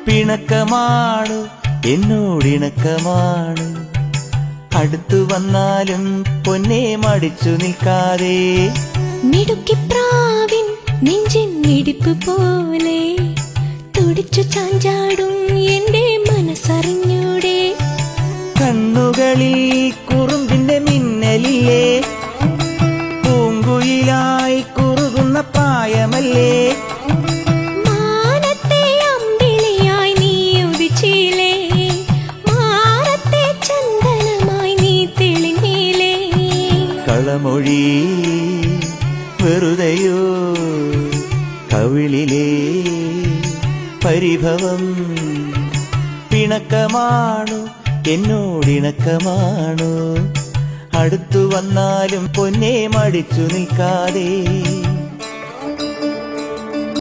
പിണക്കമാണു എന്നോടിണക്കമാണ്. അടുത്തു വന്നാലും പൊന്നെ മടിച്ചു നിൽക്കാതെ. മിടുക്കിപ്രാവിൻ നെഞ്ചിൻ മിടിപ്പ് പോലെ തുടിച്ചു ചാഞ്ചാടും എന്റെ മനസ്സറിഞ്ഞൂടെ. കണ്ണുകളിൽ കുറുമ്പിന്റെ മിന്നലില്ലേ, പൂങ്കുയിലായി കുറുകുന്ന പ്രായമല്ലേ. മാനത്തെ അമ്പിളിയായി നീ ഉദിച്ചില്ലേ, മാനത്തെ ചന്ദനമായി നീ തെളിഞ്ഞില്ലേ. കളമൊഴി വെറുതെയോ, കവിളിലെ പരിഭവം. പിണക്കമാണു എന്നോടിണക്കമാണു. അടുത്തു വന്നാലും പൊന്നെ മടിച്ചു നിൽക്കാതെ.